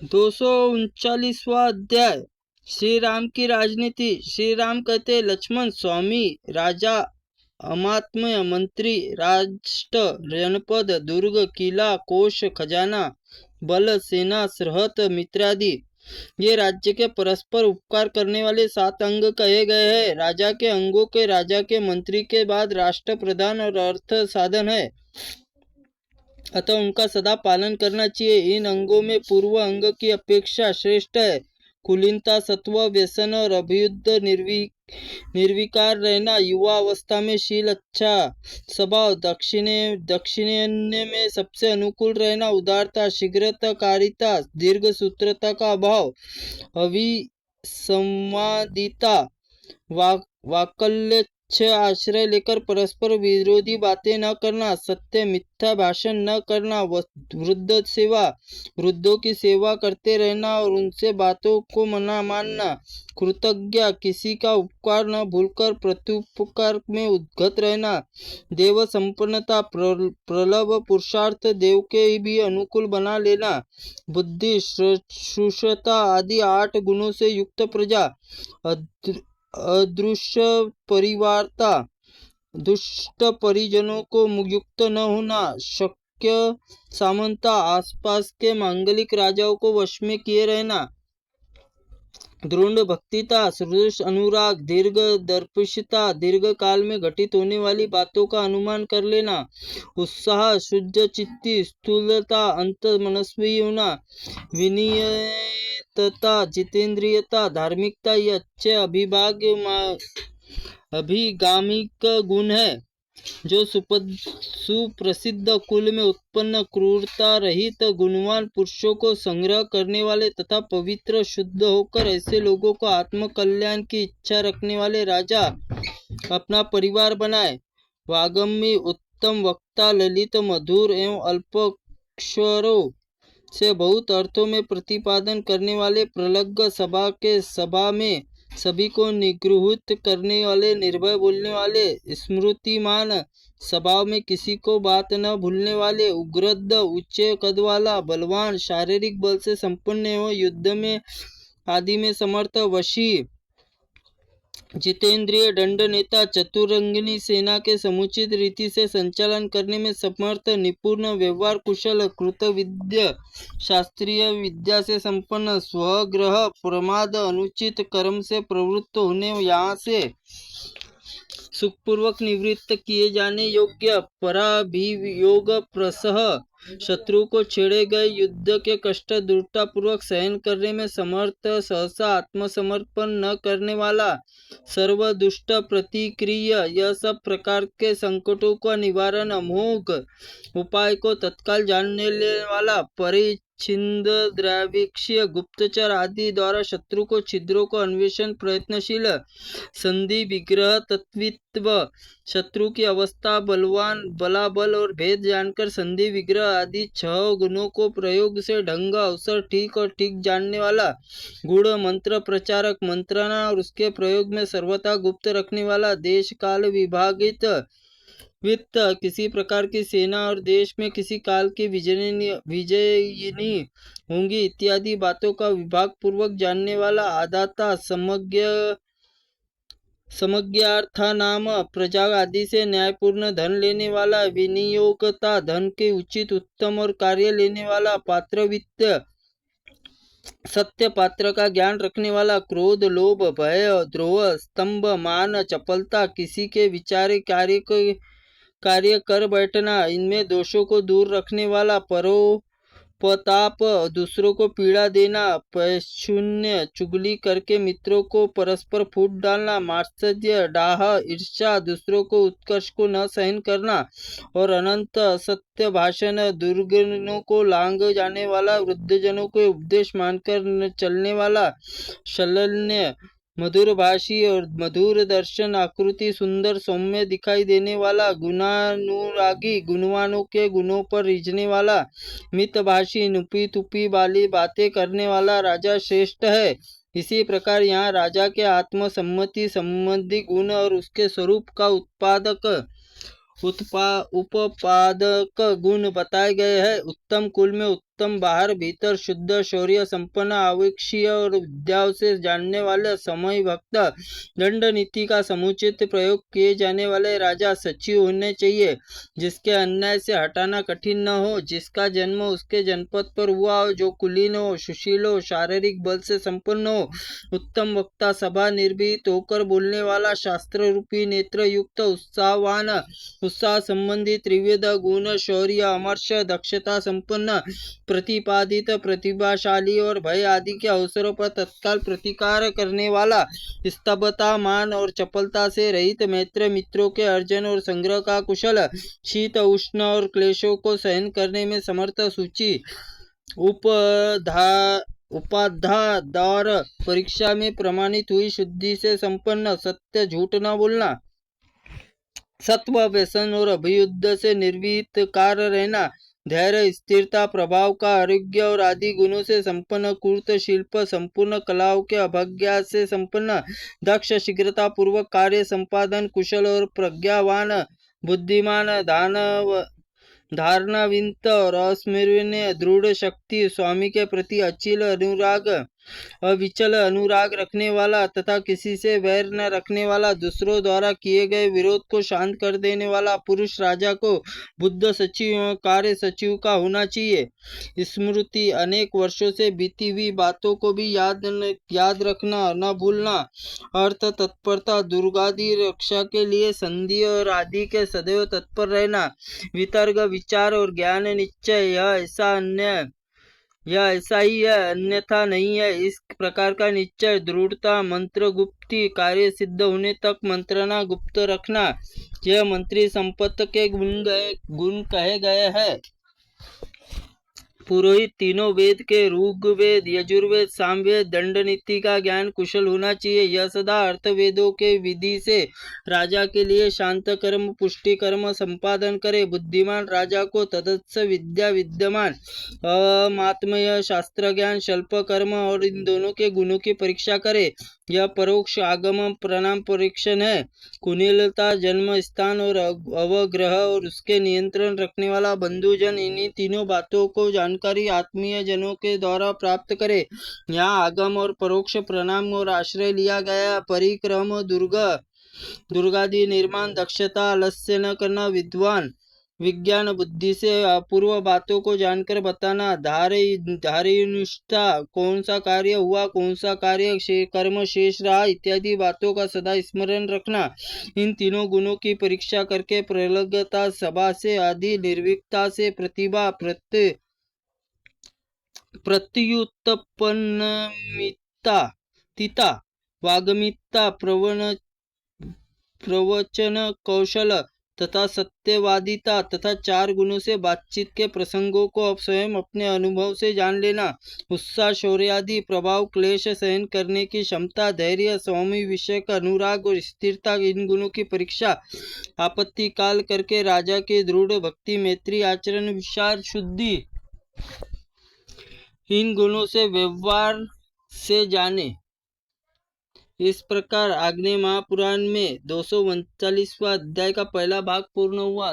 239वां अध्याय। श्री राम की राजनीति। श्री राम कहते, लक्ष्मण, स्वामी, राजा, अमात्य, मंत्री, राष्ट्र, जनपद, दुर्ग, किला, कोष, खजाना, बल, सेना, सरहद, मित्रादि, ये राज्य के परस्पर उपकार करने वाले 7 अंग कहे गए हैं। राजा के अंगों के राजा के मंत्री के बाद राष्ट्र प्रधान और अर्थ साधन है, अतः उनका सदा पालन करना चाहिए। इन अंगों में पूर्व अंग की अपेक्षा श्रेष्ठ है। कुलीनता, सत्व, व्यसन और अभ्युदय, निर्विकार रहना, युवा अवस्था में शील, अच्छा स्वभाव, दक्षिणान्य में सबसे अनुकूल रहना, उदारता, शीघ्रता, कारिता, दीर्घ सूत्रता का अभाव, अविसंवादिता, वाकल्य, आश्रय लेकर परस्पर विरोधी बातें न करना, सत्य, मिथ्या भाषण न करना, वृद्ध सेवा, वृद्धों की सेवा करते रहना और उनसे बातों को मना मानना, कृतज्ञ, किसी का उपकार न भूलकर प्रत्युपकार में उद्गत रहना, देव संपन्नता, प्रलभ पुरुषार्थ, देव के भी अनुकूल बना लेना, बुद्धि, शुष्कता आदि 8 गुणों से युक्त प्रजा, अदृश्य परिवारता, दुष्ट परिजनों को युक्त न होना, शक्य सामंता, आसपास के मांगलिक राजाओं को वश में किए रहना, दृढ़ भक्तिता, सुदृढ़ अनुराग, दीर्घ दर्शिता, दीर्घ काल में घटित होने वाली बातों का अनुमान कर लेना, उत्साह, शुद्ध चित्ती, स्थूलता, अंत मनस्वी होना, विनियतता, जितेंद्रियता, धार्मिकता, ये अच्छे अभिगामिक गुण है। जो सुप्रसिद्ध कुल में उत्पन्न क्रूरता रहित गुणवान पुरुषों को संग्रह करने वाले तथा पवित्र शुद्ध होकर ऐसे लोगों को आत्म कल्याण की इच्छा रखने वाले राजा अपना परिवार बनाए। वाग्मी, उत्तम वक्ता, ललित, मधुर एवं अल्पक्षरों से बहुत अर्थों में प्रतिपादन करने वाले, प्रलग्न सभा में सभी को निगृहित करने वाले, निर्भय बोलने वाले, स्मृतिमान स्वभाव में किसी को बात न भूलने वाले, उग्रद, ऊंचे कद वाला, बलवान, शारीरिक बल से संपन्न एवं युद्ध में आदि में समर्थ, वशी, जितेंद्रिय, दंड नेता, चतुरंगिनी सेना के समुचित रीति से संचालन करने में समर्थ, निपुण, व्यवहार कुशल, कृतविद्य, शास्त्रीय विद्या से संपन्न, स्वग्रह, प्रमाद, अनुचित कर्म से प्रवृत्त होने यहाँ से सुखपूर्वक निवृत्त किए जाने योग्य, पराभियोग प्रसह, शत्रु को छेड़े गए युद्ध के कष्ट दृढ़तापूर्वक सहन करने में समर्थ, सहसा आत्मसमर्पण न करने वाला, सर्व दुष्ट प्रतिक्रिय, यह सब प्रकार के संकटों का निवारण अमोघ उपाय को तत्काल जानने वाला, परिच्छिन्न, द्रव्यक्षीय, गुप्तचर आदि द्वारा शत्रु को छिद्रों को अन्वेषण प्रयत्नशील, संधि, विग्रह, तत्वित्व, शत्रु की अवस्था, बलाबल और भेद जानकर संधि, विग्रह आदि 6 गुणों को प्रयोग से ढंग, अवसर, ठीक और ठीक जानने वाला, गुण मंत्र प्रचारक, मंत्रणा और उसके प्रयोग में सर्वथा गुप्त रखने वाला, देश काल विभागित वित्त, किसी प्रकार की सेना और देश में किसी काल की विजयिनी होंगी इत्यादि बातों का विभाग पूर्वक जानने वाला, आदाता, समज्ञार्था नाम, प्रजा आदि से न्यायपूर्ण धन लेने वाला, विनियोगता, धन के उचित उत्तम और कार्य लेने वाला, पात्रवित्त, सत्य पात्र का ज्ञान रखने वाला, क्रोध, लोभ, भय, द्रोह, स्तंभ, मान, चपलता, किसी के विचारे कार्य कर बैठना, इनमें दोषों को दूर रखने वाला, परोपताप, दूसरों को पीड़ा देना, पैशून्य, चुगली करके मित्रों को परस्पर फूट डालना, मात्सर्य, डाह, ईर्ष्या, दूसरों को उत्कर्ष को न सहन करना और अनंत असत्य भाषण, दुर्गुणों को लांग जाने वाला, वृद्धजनों को उपदेश मानकर चलने वाला, शल्य, मधुर भाषी और मधुर दर्शन, आकृति सुंदर सौम्य दिखाई देने वाला, गुणानुरागी, गुणवानों के गुणों पर रिझने वाला, मितभाषी, नुपी तुपी वाली बातें करने वाला राजा श्रेष्ठ है। इसी प्रकार यहाँ राजा के आत्मसम्मति संबंधी गुण और उसके स्वरूप का उपपादक गुण बताए गए हैं। उत्तम कुल में उत्तम बाहर भीतर शुद्ध शौर्य संपन्न आवेक्षीय और विद्याओं से जानने वाले समय भक्त दंड नीति का समुचित प्रयोग किए जाने वाले राजा सचिव होने चाहिए, जिसके अन्याय से हटाना कठिन न हो, जिसका जन्म उसके जनपद पर हुआ हो, जो कुलीन हो, सुशील हो, शारीरिक बल से संपन्न हो, उत्तम वक्ता, सभा निर्भीत होकर बोलने वाला, शास्त्र रूपी नेत्र युक्त, उत्साहवान, उत्साह संबंधी त्रिविध गुण, शौर्य, अमर्ष, दक्षता संपन्न, प्रतिपादित, प्रतिभाशाली और भय आदि के अवसरों पर तत्काल प्रतिकार करने वाला, स्तब्धता, मान और चपलता से रहित, मैत्र मित्रों के अर्जन और संग्रह का कुशल, शीत उष्ण और क्लेशों को सहन करने में समर्थ, सूची उपाध्याय परीक्षा में प्रमाणित हुई शुद्धि से संपन्न, सत्य झूठ न बोलना, सत्व, व्यसन और अभियुद्ध से निर्भीत कार रहना, धैर्य, स्थिरता, प्रभाव का आरोग्य और आदि गुणों से संपन्न, कुर्त शिल्प, संपूर्ण कलाओं के अभज्ञा से संपन्न, दक्ष, शीघ्रता पूर्वक कार्य संपादन, कुशल और प्रज्ञावान, बुद्धिमान, धारणाविंत और अस्मरणीय, दृढ़ शक्ति, स्वामी के प्रति अविचल अनुराग रखने वाला तथा किसी से वैर न रखने वाला, दूसरों द्वारा किए गए विरोध को शांत कर देने वाला पुरुष राजा को बुद्ध सचिव, कार्य सचिव का होना चाहिए। स्मृति, अनेक वर्षों से बीती हुई बातों को भी याद रखना, न भूलना, अर्थ तत्परता, दुर्गादि रक्षा के लिए संधि और आदि के सदैव तत्पर रहना, वितर्क, विचार और ज्ञान निश्चय, यह ऐसा ही है अन्यथा नहीं है, इस प्रकार का निश्चय, दृढ़ता, मंत्र गुप्ती, कार्य सिद्ध होने तक मंत्रणा गुप्त रखना, यह मंत्री संपत्ति के गुण कहे गए हैं। पुरोहित तीनों वेद के ऋग्वेद, यजुर्वेद, सामवेद, दंड नीति का ज्ञान कुशल होना चाहिए। यह सदा अर्थवेदों के विधि से राजा के लिए शांत कर्म, पुष्टि कर्म संपादन करे। बुद्धिमान राजा को तदत्स विद्या विद्यमान, अमात्मय शास्त्र ज्ञान, शल्प कर्म और इन दोनों के गुणों की परीक्षा करे। यह परोक्ष आगम प्रणाम परीक्षण है। कुलीनता, जन्म स्थान और अवग्रह और उसके नियंत्रण रखने वाला बंधुजन, इन्हीं तीनों बातों को जानकारी आत्मीय जनों के द्वारा प्राप्त करे। यहाँ आगम और परोक्ष प्रणाम और आश्रय लिया गया। परिक्रम, दुर्गादि निर्माण, दक्षता, आलस्य न करना, विज्ञान बुद्धि से अपूर्व बातों को जानकर बताना, धार्यनिष्ठा, कौन सा कार्य हुआ, कौन सा कार्य कर्म शेष रहा इत्यादि बातों का सदा स्मरण रखना। इन तीनों गुणों की परीक्षा करके प्रलग्नता, सभा से आदि, निर्भीकता से प्रतिभा, प्रत्युत्पन्नमिता, तिता, वाग्मिता, प्रवचन कौशल तथा सत्यवादिता तथा 4 गुणों से बातचीत के प्रसंगों को अब स्वयं अपने अनुभव से जान लेना। उत्साह, शौर्यादि प्रभाव, क्लेश सहन करने की क्षमता, धैर्य, स्वामी विषयक अनुराग और स्थिरता, इन गुणों की परीक्षा आपत्ति काल करके राजा की दृढ़ भक्ति, मैत्री, आचरण, विचार शुद्धि, इन गुणों से व्यवहार से जाने। इस प्रकार आग्नेय महापुराण में 239वां अध्याय का पहला भाग पूर्ण हुआ।